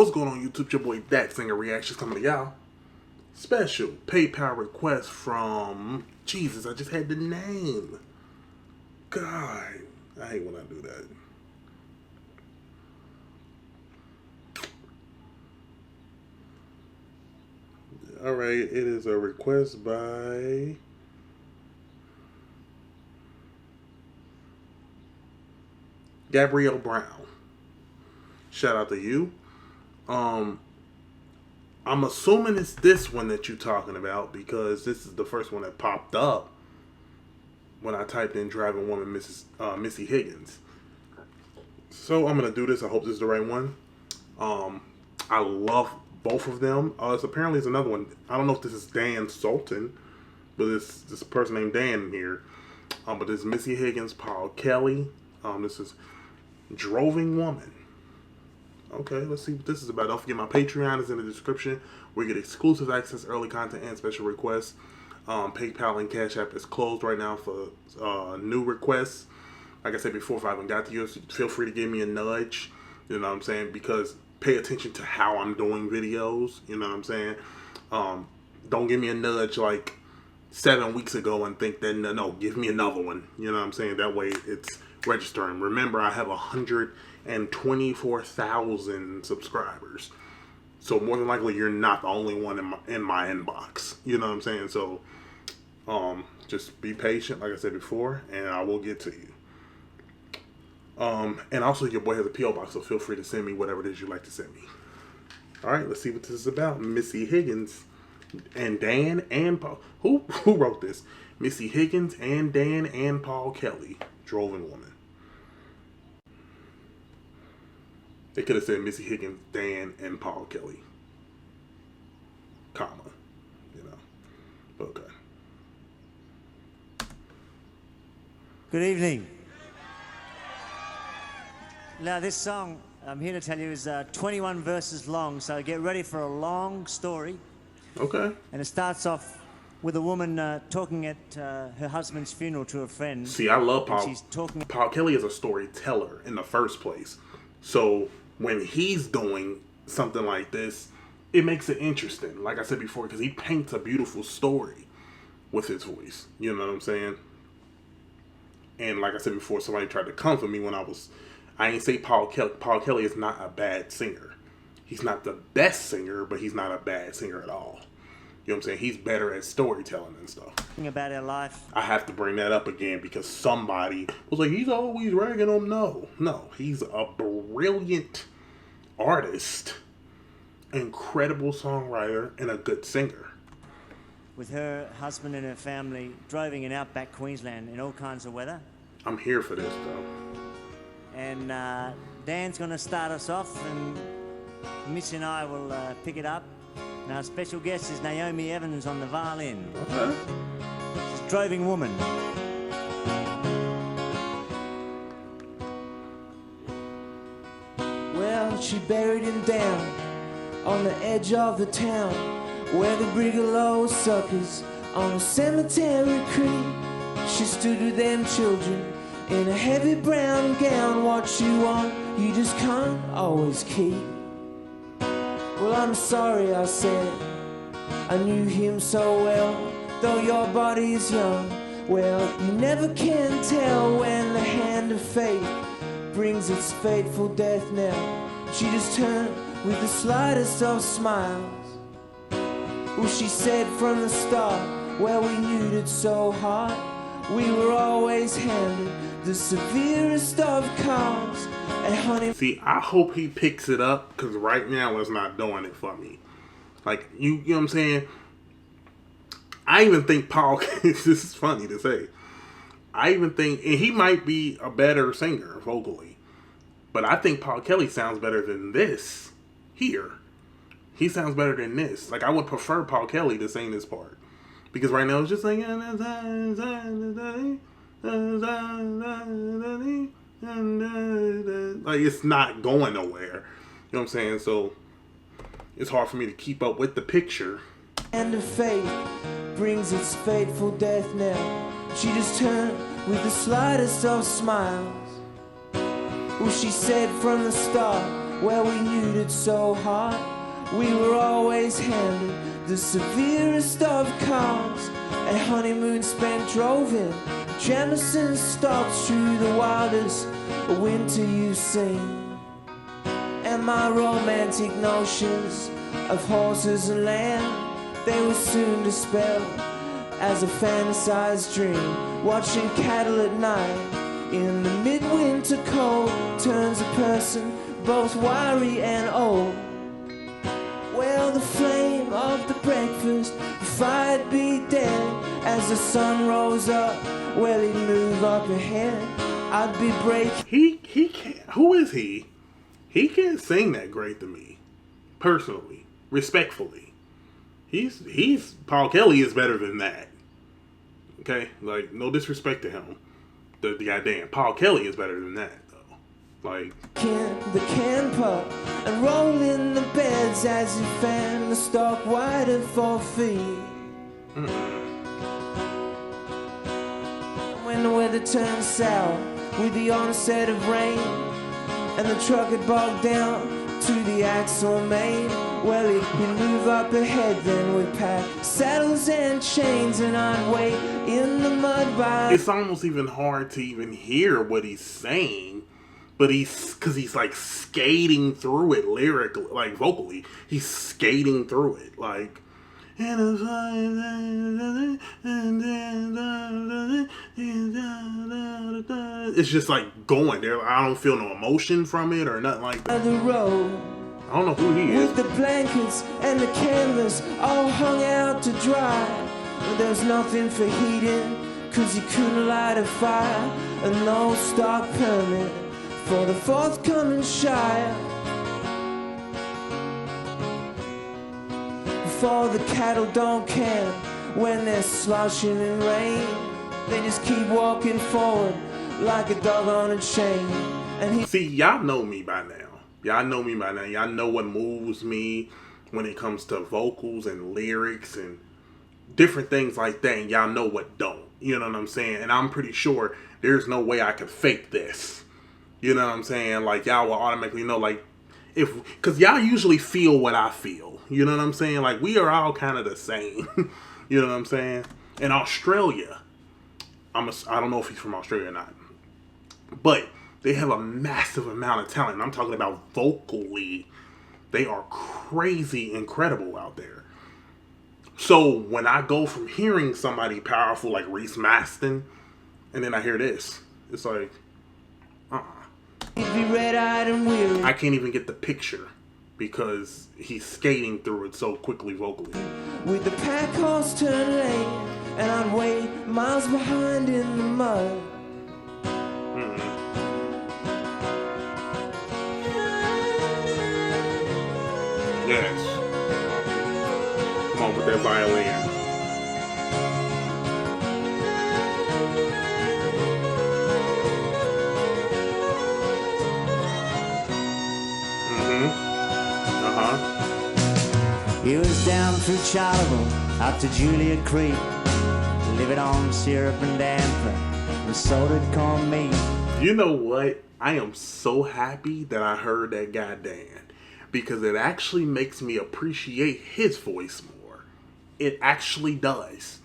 What's going on YouTube? Your boy ThatSingerReactions coming to y'all. Special PayPal request from Jesus. I just had the name. God, I hate when I do that. All right, it is a request by Gabrielle Brown. Shout out to you. I'm assuming it's this one that you're talking about because this is the first one that popped up when I typed in driving woman Missy Higgins. So I'm gonna do this. I hope this is the right one. I love both of them. Apparently it's another one. I don't know if this is Dan Sultan, but this person named Dan in here. But this is Missy Higgins, Paul Kelly. This is Droving Woman. Okay, let's see what this is about. Don't forget my Patreon is in the description. We get exclusive access, early content, and special requests. PayPal and CashApp is closed right now for new requests. Like I said before, if I haven't got to you, feel free to give me a nudge. You know what I'm saying? Because pay attention to how I'm doing videos. You know what I'm saying? Don't give me a nudge like 7 weeks ago and think that, no, give me another one. You know what I'm saying? That way it's registering. Remember, I have 124,000 subscribers. So more than likely, you're not the only one in my inbox. You know what I'm saying? So just be patient, like I said before, and I will get to you. And also, your boy has a P.O Box, so feel free to send me whatever it is you'd like to send me. All right, let's see what this is about. Missy Higgins and Dan and Paul. Who wrote this? Missy Higgins and Dan and Paul Kelly. Droving Woman. They could have said Missy Higgins, Dan, and Paul Kelly. Comma. You know. Okay. Good evening. Now this song, I'm here to tell you, is 21 verses long, so get ready for a long story. Okay. And it starts off with a woman talking at her husband's funeral to a friend. See, I love Paul. She's talking. Paul Kelly is a storyteller in the first place. So when he's doing something like this, it makes it interesting. Like I said before, because he paints a beautiful story with his voice. You know what I'm saying? And like I said before, somebody tried to comfort me when I ain't say Paul Kelly. Paul Kelly is not a bad singer. He's not the best singer, but he's not a bad singer at all. You know what I'm saying? He's better at storytelling and stuff. About her life. I have to bring that up again because somebody was like, he's always ragging on. No, he's a brilliant artist, incredible songwriter, and a good singer. With her husband and her family driving in outback Queensland in all kinds of weather. I'm here for this, though. And Dan's going to start us off, and Missy and I will pick it up. And our special guest is Naomi Evans on the violin. Okay. She's Droving Woman. Well, she buried him down on the edge of the town where the brigalow suckers on a cemetery creek. She stood with them children in a heavy brown gown. What you want, you just can't always keep. Well, I'm sorry, I said, I knew him so well. Though your body is young, well, you never can tell when the hand of fate brings its fateful death knell. She just turned with the slightest of smiles. Well, she said from the start, well, we knew it so hard. We were always handed the severest of cards. And honey, see, I hope he picks it up because right now it's not doing it for me. Like, you know what I'm saying? I even think Paul, this is funny to say. I even think, and he might be a better singer vocally, but I think Paul Kelly sounds better than this here. He sounds better than this. Like, I would prefer Paul Kelly to sing this part. Because right now it's just like, like, it's not going nowhere. You know what I'm saying? So it's hard for me to keep up with the picture. And of fate brings its fateful death knell. She just turned with the slightest of smiles. Well, she said from the start, Well, we knew it so hard. We were always handed the severest of cars. A honeymoon spent drove in Jemison stalks through the wildest winter you've seen. And my romantic notions of horses and land, they were soon dispelled as a fantasized dream. Watching cattle at night in the midwinter cold turns a person both wiry and old. Well, the flame of the breakfast fire'd be dead as the sun rose up. Well, he'd move up ahead. I'd be breaking. He can't. Who is he? He can't sing that great to me, personally, respectfully. He's Paul Kelly is better than that. Okay, like no disrespect to him. The goddamn Paul Kelly is better than that though. Like The can pop and roll in the beds as he fanned the stalk wide at 4 feet. When the weather turned sour with the onset of rain and the truck had bogged down to the axle main, well, he'd move up ahead, then we'd pack saddles and chains, and I'd wait in the mud by. It's almost even hard to even hear what he's saying, but because he's like skating through it lyrically, like vocally, he's skating through it, like. It's just like going there. I don't feel no emotion from it or nothing like that. The road. I don't know who he is. With the blankets and the canvas all hung out to dry. There's nothing for heating, cause you couldn't light a fire. And no stock permit for the forthcoming Shire. For the cattle don't camp when they're sloshing in rain. They just keep walking forward like a dog on a chain. And see, y'all know me by now. Y'all know me by now. Y'all know what moves me when it comes to vocals and lyrics and different things like that. And y'all know what don't. You know what I'm saying? And I'm pretty sure there's no way I could fake this. You know what I'm saying? Like, y'all will automatically know, like, because y'all usually feel what I feel. You know what I'm saying? Like, we are all kind of the same. You know what I'm saying? In Australia, I don't know if he's from Australia or not, but they have a massive amount of talent. I'm talking about vocally. They are crazy incredible out there. So when I go from hearing somebody powerful like Reese Mastin, and then I hear this, it's like, he'd be red-eyed and weary. I can't even get the picture because he's skating through it so quickly vocally. With the pack horse turn lane, and I'd wait miles behind in the mud. Yes. Come on with that violin. He was down through Charleville, out to Julia Creek, living on syrup and damper and salted corned meat. You know what? I am so happy that I heard that guy Dan, because it actually makes me appreciate his voice more. It actually does.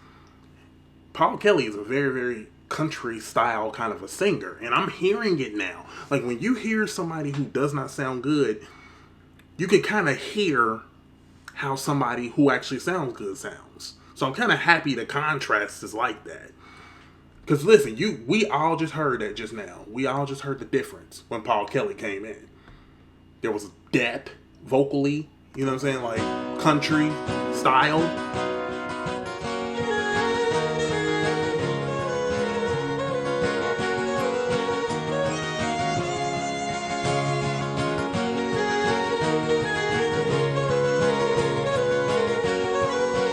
Paul Kelly is a very, very country style kind of a singer, and I'm hearing it now. Like, when you hear somebody who does not sound good, you can kind of hear how somebody who actually sounds good sounds. So I'm kind of happy the contrast is like that. Because listen, we all just heard that just now. We all just heard the difference when Paul Kelly came in. There was depth vocally, you know what I'm saying, like country style.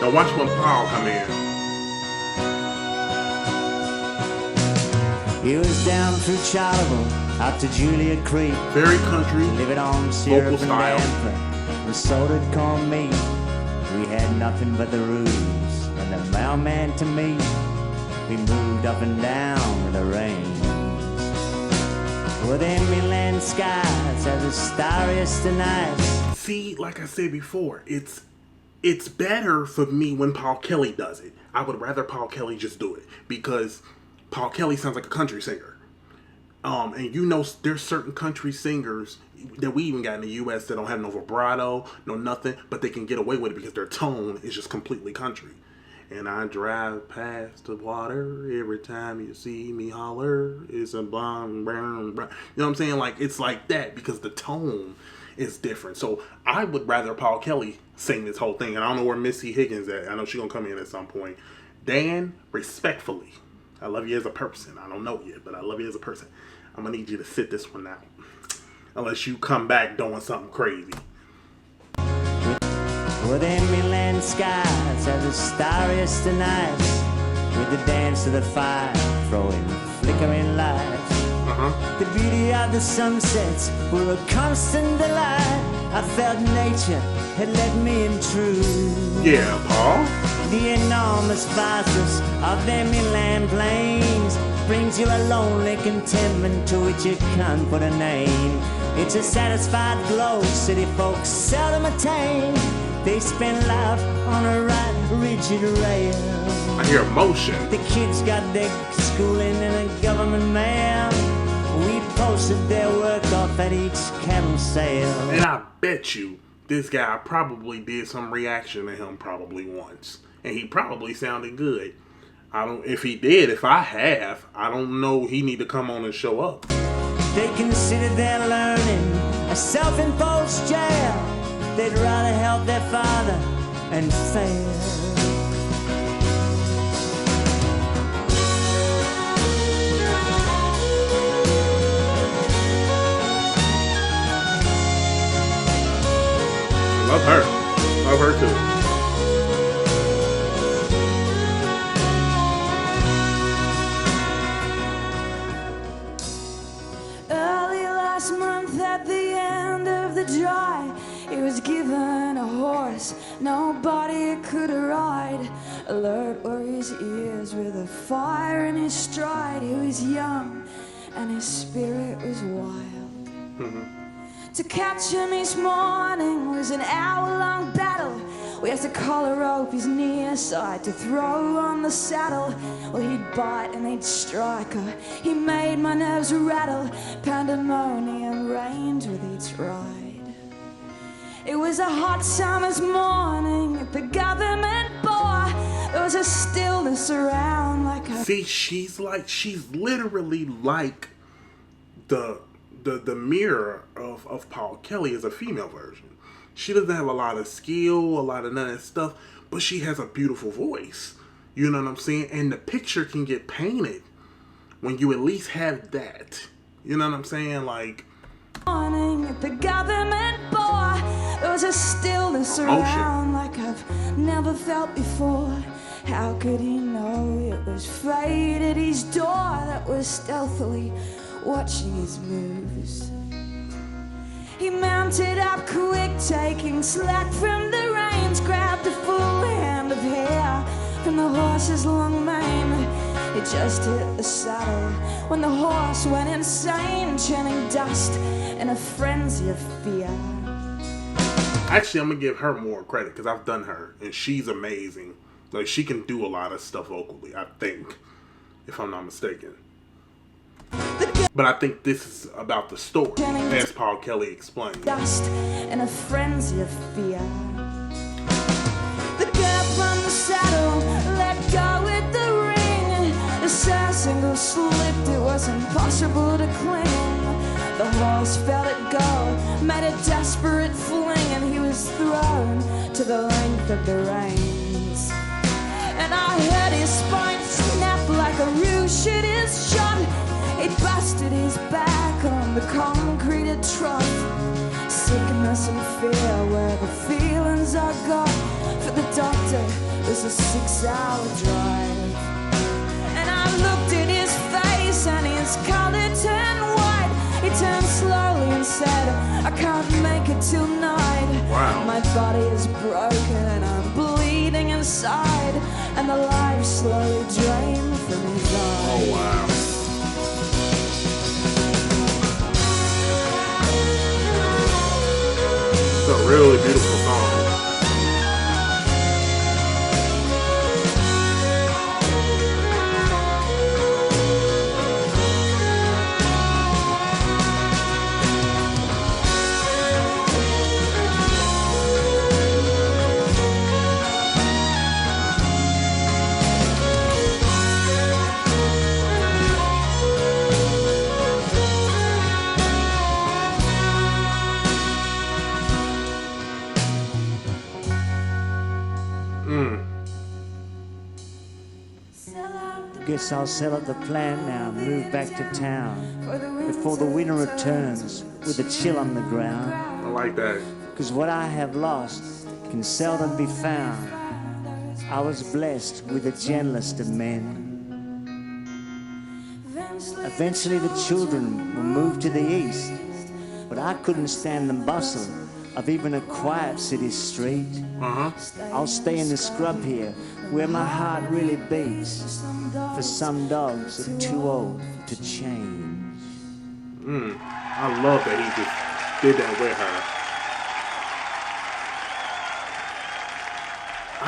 Now watch when Paul come in. He was down through Charleville, out to Julia Creek, very country, living on syrup and style. damper and salted corned meat. We had nothing but the ruse and the mailman to meet. We moved up and down with the rain. Well, them inland skies are the starriest of nights. See, like I said before, it's better for me when Paul Kelly does it. I would rather Paul Kelly just do it because Paul Kelly sounds like a country singer. And you know, there's certain country singers that we even got in the U.S. that don't have no vibrato, no nothing, but they can get away with it because their tone is just completely country. And I drive past the water every time you see me holler. It's a bomb, brown, brown. You know what I'm saying? Like, it's like that because the tone is different. So I would rather Paul Kelly sing this whole thing. And I don't know where Missy Higgins at. I know she's going to come in at some point. Dan, respectfully, I love you as a person. I don't know yet, but I love you as a person. I'm going to need you to sit this one out. Unless you come back doing something crazy. Well, them inland skies are the starriest of nights, with the dance of the fire throwing flickering lights. The beauty of the sunsets were a constant delight. I felt nature had led me in truth. Yeah, Paul. The enormous vastness of them inland plains brings you a lonely contentment to which you can't put a name. It's a satisfied glow city folks seldom attain. They spend life on a right rigid rail. I hear emotion. The kids got their schooling in a government mail. We posted their work off at each cattle sale. And I bet you this guy probably did some reaction to him probably once. And he probably sounded good. If I don't know he need to come on and show up. They consider their learning a self-imposed jail. They'd rather help their father and fail. Love her. Love her too. Early last month at the end of the drive, he was given a horse nobody could ride. Alert were his ears with a fire in his stride. He was young and his spirit was wild. To catch him each morning was an hour-long battle. We had to collar rope his near side to throw on the saddle. Well, he'd bite and he'd strike her. He made my nerves rattle. Pandemonium reigned with each ride. It was a hot summer's morning at the government bar. There was a stillness around like a... See, she's literally like the mirror of Paul Kelly is a female version. She doesn't have a lot of skill, a lot of none of that stuff, but she has a beautiful voice. You know what I'm saying? And the picture can get painted when you at least have that. You know what I'm saying? Like... morning at the government bar. There was a stillness around like I've never felt before. How could he know it was fate at his door that was stealthily watching his moves? He mounted up quick, taking slack from the reins, grabbed a full hand of hair from the horse's long mane. It just hit the saddle when the horse went insane, churning dust in a frenzy of fear. Actually, I'm gonna give her more credit because I've done her and she's amazing. Like, she can do a lot of stuff vocally, I think, if I'm not mistaken. But I think this is about the story, as Paul Kelly explained. Dust in a frenzy of fear. The girl from the saddle let go with the ring. The single slipped, it was impossible to cling. The horse felt it go, made a desperate fling, and he was thrown to the length of the reins. And I heard his spine snap like a ricochet shot. It busted his back on the concreted trough. Sickness and fear where the feelings are gone. For the doctor, it was a 6-hour drive. And I looked at his face and his color turned white. He turned slowly and said, I can't make it till night. Wow. My body is broken and I'm bleeding inside. And the life slowly drained from his eyes. Oh, wow. a really beautiful song. Guess I'll sell up the plant now and move back to town before the winter returns with a chill on the ground. I like that. 'Cause what I have lost can seldom be found. I was blessed with the gentlest of men. Eventually the children will move to the east, but I couldn't stand the bustle of even a quiet city street. I'll stay in the scrub here where my heart really beats, for some dogs are too old to change. I love that he just did that with her.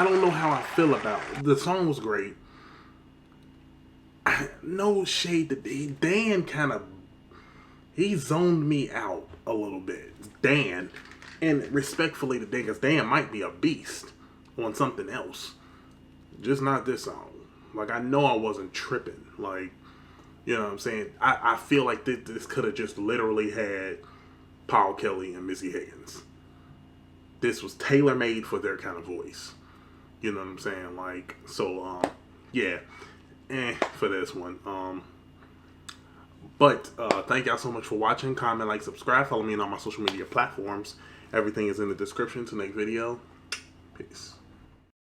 I don't know how I feel about it. The song was great. No shade to Dan. He zoned me out a little bit. Dan. And respectfully to Dan, because Dan might be a beast on something else. Just not this song. Like, I know I wasn't tripping. Like, you know what I'm saying? I feel like this could have just literally had Paul Kelly and Missy Higgins. This was tailor-made for their kind of voice. You know what I'm saying? Like, so, yeah. For this one. But thank y'all so much for watching. Comment, like, subscribe. Follow me on all my social media platforms. Everything is in the description to next video. Peace.